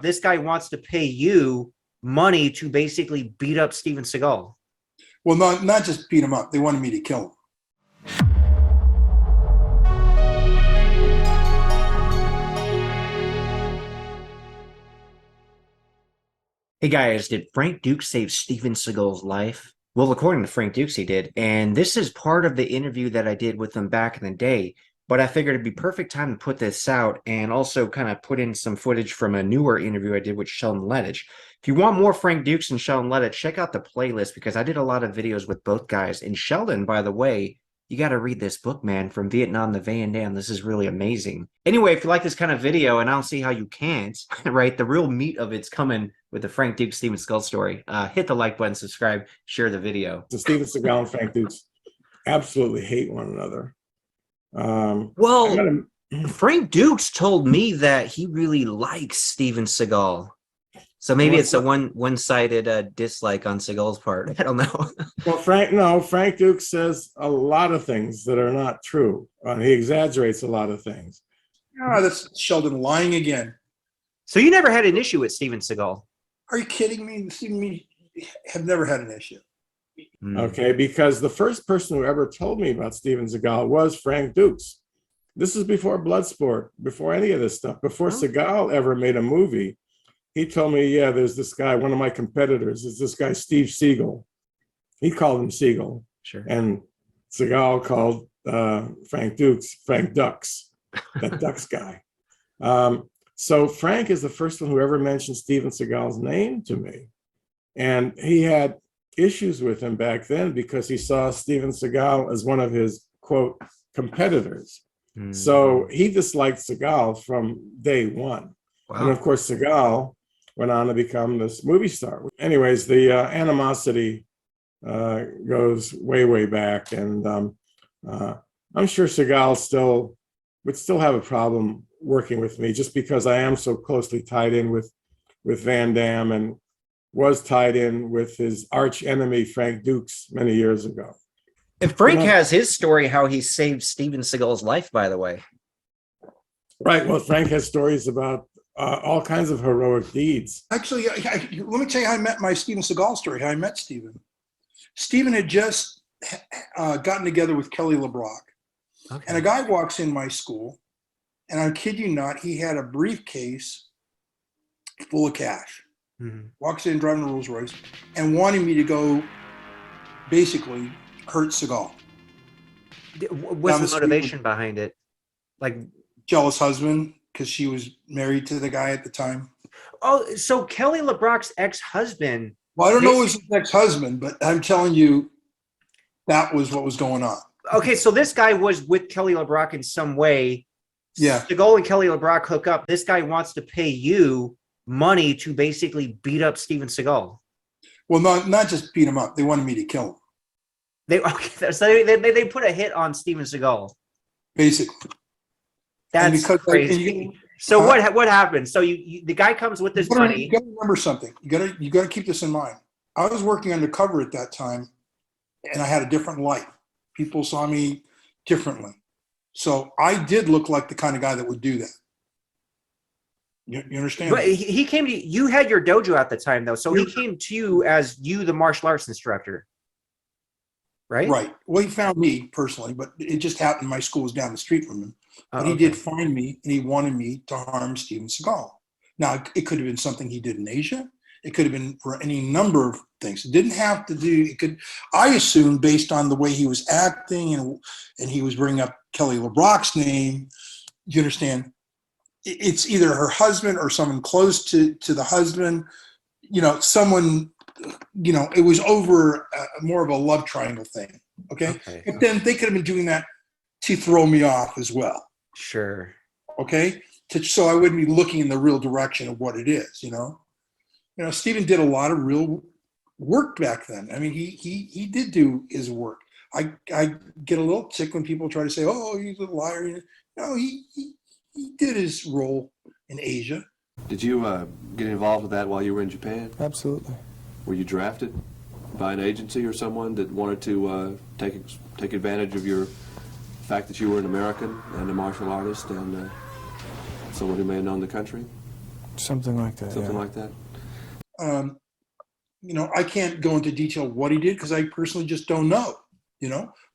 This guy wants to pay you money to basically beat up Steven Seagal. Well, not just beat him up. They wanted me to kill him. Hey guys, did Frank Dux save Steven Seagal's life? Well, according to Frank Dux, he did. And this is part of the interview that I did with him back in the day. But I figured it'd be perfect time to put this out and also kind of put in some footage from a newer interview I did with Sheldon Lettich. If you want more Frank Dux and Sheldon Lettich, check out the playlist because I did a lot of videos with both guys. And Sheldon, by the way, you got to read this book, man, From Vietnam to Van Damme. This is really amazing. Anyway, if you like this kind of video, and I don't see how you can't, right? The real meat of it's coming with the Frank Dux Steven Seagal story. Hit the like button, subscribe, share the video. So Steven Seagal and Frank Dux absolutely hate one another. Well, Frank Dux told me that he really likes Steven Seagal. So maybe it's a one-sided dislike on Seagal's part. I don't know. Well, Frank Dux says a lot of things that are not true. He exaggerates a lot of things. Oh, that's Sheldon lying again. So you never had an issue with Steven Seagal? Are you kidding me? Me have never had an issue. Okay, because the first person who ever told me about Steven Seagal was Frank Dux. This is before Bloodsport, before any of this stuff, before Seagal ever made a movie. He told me, yeah, there's this guy, one of my competitors is this guy, Steve Seagal. He called him Seagal. Sure. And Seagal called Frank Dux, that Dux guy. So Frank is the first one who ever mentioned Steven Seagal's name to me. And he had issues with him back then because he saw Steven Seagal as one of his, quote, competitors. So he disliked Seagal from day one. Wow. And of course, Seagal went on to become this movie star. Anyways, the animosity goes way, way back. And I'm sure Seagal would still have a problem working with me just because I am so closely tied in with Van Damme and was tied in with his arch enemy, Frank Dux, many years ago. And Frank has his story how he saved Steven Seagal's life, by the way. Right. Well, Frank has stories about all kinds of heroic deeds. Actually, let me tell you how I met my Steven Seagal story, how I met Steven. Steven had just gotten together with Kelly LeBrock. Okay. And a guy walks in my school, and I kid you not, he had a briefcase full of cash. Walks in driving a Rolls Royce and wanting me to go basically hurt Seagal. What's the motivation behind it? Like jealous husband, because she was married to the guy at the time. Oh, so Kelly LeBrock's ex-husband. Well, I don't know if it was his ex-husband, but I'm telling you, that was what was going on. Okay, so this guy was with Kelly LeBrock in some way. Yeah. Seagal and Kelly LeBrock hook up. This guy wants to pay you money to basically beat up Steven Seagal. Well, not just beat him up. They wanted me to kill him. So they put a hit on Steven Seagal. Basically. That's crazy. So what happened? So the guy comes with this money. You got to remember something. You got to keep this in mind. I was working undercover at that time, and I had a different life. People saw me differently. So I did look like the kind of guy that would do that. You understand? But he came to you. You had your dojo at the time, though. So he came to you as the martial arts instructor, right? Right. Well, he found me personally, but it just happened my school was down the street from him. But he did find me, and he wanted me to harm Steven Seagal. Now, it could have been something he did in Asia. It could have been for any number of things. It didn't have to do. It could. I assumed, based on the way he was acting, and he was bringing up Kelly LeBrock's name. You understand? It's either her husband or someone close to the husband. You know, someone. You know, it was over more of a love triangle thing. Okay, but then they could have been doing that to throw me off as well. Sure. Okay. So I wouldn't be looking in the real direction of what it is. You know, Steven did a lot of real work back then. I mean, he did do his work. I get a little tick when people try to say, "Oh, he's a liar." No, he did his role in Asia. Did you get involved with that while you were in Japan? Absolutely. Were you drafted by an agency or someone that wanted to take advantage of your fact that you were an American and a martial artist and someone who may have known the country? Something like that. Something Yeah. like that. I can't go into detail what he did because I personally just don't know,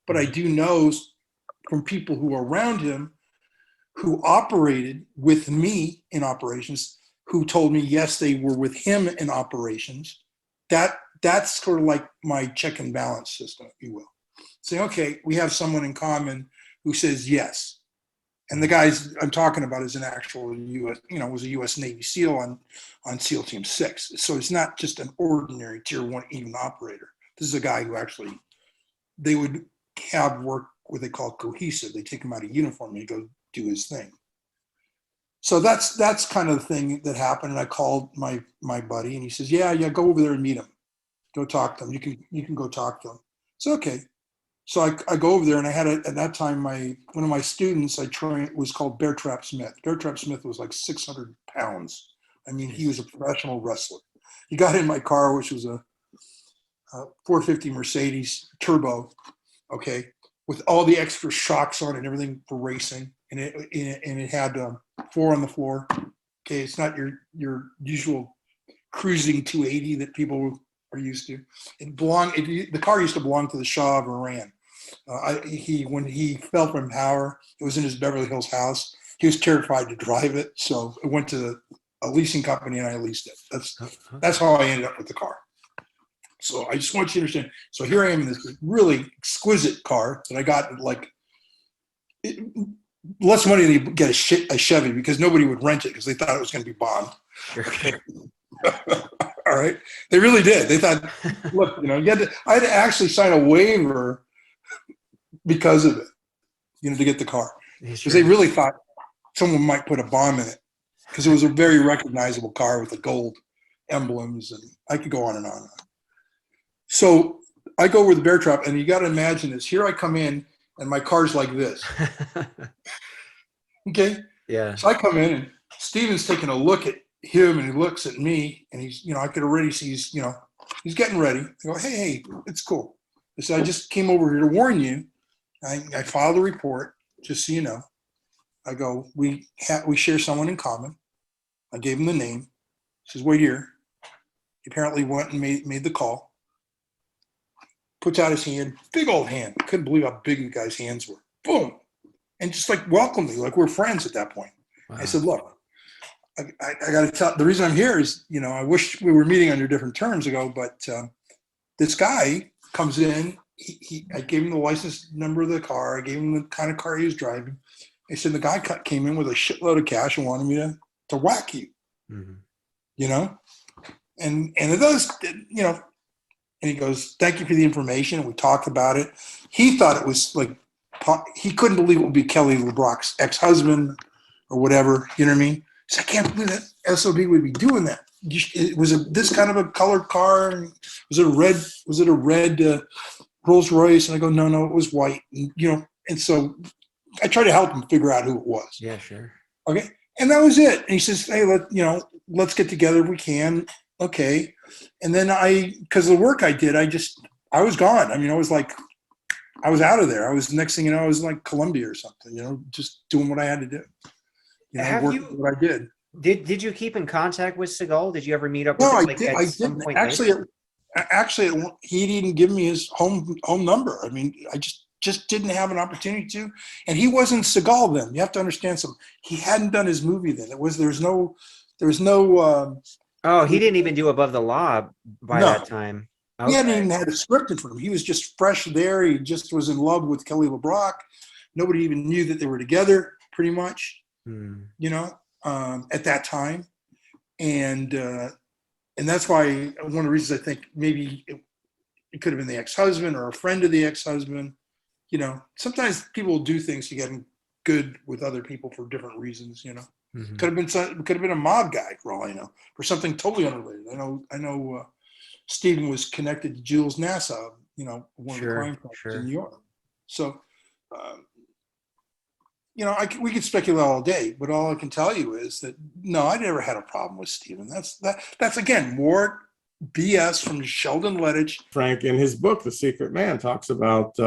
but I do know from people who are around him who operated with me in operations, who told me, yes, they were with him in operations. That's sort of like my check and balance system, if you will. Say, okay, we have someone in common who says yes. And the guys I'm talking about is an actual U.S., was a U.S. Navy SEAL on SEAL Team 6. So it's not just an ordinary Tier 1 even operator. This is a guy who actually, they would have work what they call cohesive. They take him out of uniform and he goes do his thing. So that's kind of the thing that happened. And I called my buddy and he says, yeah, go over there and meet him. Go talk to him. You can go talk to him. So, okay. So I go over there and I had at that time, one of my students I trained was called Bear Trap Smith. Bear Trap Smith was like 600 pounds. I mean, he was a professional wrestler. He got in my car, which was a 450 Mercedes turbo, okay, with all the extra shocks on it and everything for racing. And it had 4 on the floor. Okay, it's not your usual cruising 280 that people are used to. The car used to belong to the Shah of Iran. When he fell from power, it was in his Beverly Hills house. He was terrified to drive it, so it went to a leasing company and I leased it. That's how I ended up with the car. So I just want you to understand. So here I am in this really exquisite car that I got less money than you get a Chevy because nobody would rent it because they thought it was going to be bombed. Okay. All right. They really did. They thought, look, I had to actually sign a waiver because of it, to get the car. Because they really thought someone might put a bomb in it because it was a very recognizable car with the gold emblems, and I could go on and on and on. So I go over the Bear Trap, and you got to imagine this. Here I come in, and my car's like this. Okay? Yeah. So I come in, and Steven's taking a look at him, and he looks at me, and he's, I could already see he's getting ready. I go, hey, it's cool. I said, I just came over here to warn you. I filed a report, just so you know. I go, we share someone in common. I gave him the name. He says, wait here. He apparently went and made the call. Puts out his hand, big old hand. Couldn't believe how big the guy's hands were. Boom. And just like welcomed me, like we're friends at that point. Wow. I said, look, I got to tell, the reason I'm here is, I wish we were meeting under different terms ago, but this guy comes in. I gave him the license number of the car. I gave him the kind of car he was driving. I said, the guy came in with a shitload of cash and wanted me to whack you, and it does, and he goes, thank you for the information. And we talked about it. He thought it was like, he couldn't believe it would be Kelly LeBrock's ex-husband or whatever. You know what I mean? He said, I can't believe that SOB would be doing that. It was this kind of a colored car. Was it a red Rolls Royce? And I go, no, it was white. And so I tried to help him figure out who it was. Yeah, sure. Okay. And that was it. And he says, hey, let's get together if we can. Okay. And then because of the work I did, I was gone. I mean, I was out of there. Next thing you know, I was in like Colombia or something, just doing what I had to do. What I did. Did you keep in contact with Seagal? Did you ever meet up with him? him? No, I didn't. Actually, he didn't give me his home number. I mean, I just didn't have an opportunity to. And he wasn't Seagal then. You have to understand something. He hadn't done his movie then. There was no. He didn't even do Above the Law by that time. Okay. He hadn't even had a script in front of him. He was just fresh there. He just was in love with Kelly LeBrock. Nobody even knew that they were together, pretty much. At that time, and that's why one of the reasons I think maybe it could have been the ex-husband or a friend of the ex-husband. Sometimes people will do things to get good with other people for different reasons. Could have been a mob guy for all I know, for something totally unrelated. I know Steven was connected to Jules Nassau, one of the crime fighters in New York. So. We could speculate all day, but all I can tell you is that no, I never had a problem with Steven. That's again more BS from Sheldon Lettich. Frank, in his book, The Secret Man, talks about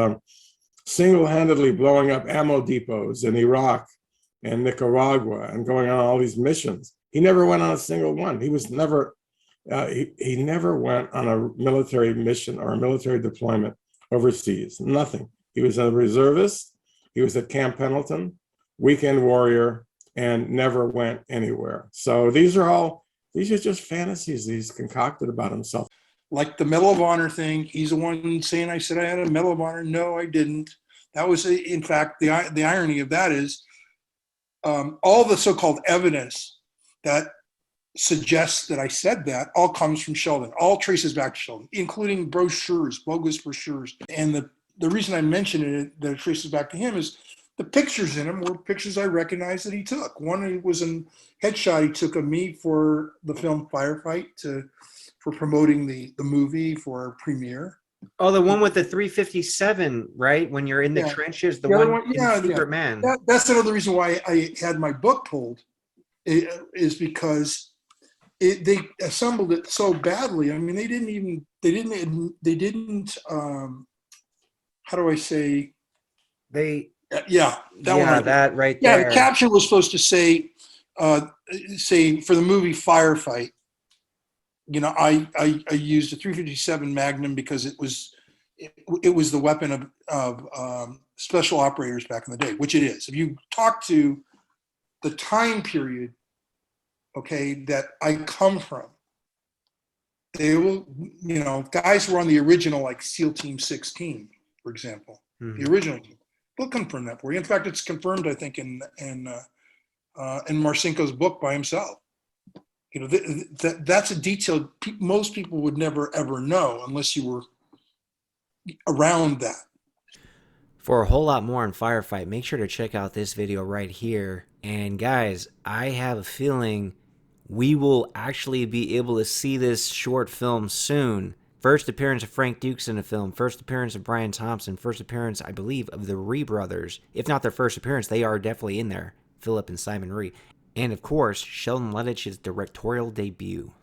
single-handedly blowing up ammo depots in Iraq and Nicaragua and going on all these missions. He never went on a single one. He was never, he never went on a military mission or a military deployment overseas. Nothing. He was a reservist. He was at Camp Pendleton, weekend warrior, and never went anywhere. So these are just fantasies he's concocted about himself. Like the Medal of Honor thing, he's the one saying, I said I had a Medal of Honor. No, I didn't. That was, in fact, the irony of that is all the so-called evidence that suggests that I said that all comes from Sheldon, all traces back to Sheldon, including brochures, bogus brochures. And the reason I mention it, that it traces back to him, is the pictures in them were pictures I recognized that he took. One was a headshot he took of me for the film Firefight for promoting the movie for our premiere. Oh, the one with the 357, right? When you're in the trenches, the one in Secret Man. That's another reason why I had my book pulled, is because they assembled it so badly. I mean, they didn't. How do I say? That right there. Yeah, the caption was supposed to say for the movie Firefight. You know, I used a 357 Magnum because it was the weapon of special operators back in the day, which it is. If you talk to the time period, okay, that I come from, they will, you know, guys who were on the original, like SEAL Team 16, for example, the original team, they'll confirm that for you. In fact, it's confirmed, I think, in Marcinko's book by himself. You know, that's a detail most people would never, ever know unless you were around that. For a whole lot more on Firefight, make sure to check out this video right here. And guys, I have a feeling we will actually be able to see this short film soon. First appearance of Frank Dux in the film, first appearance of Brian Thompson, first appearance, I believe, of the Ree brothers. If not their first appearance, they are definitely in there, Philip and Simon Ree. And of course, Sheldon Lettich's directorial debut.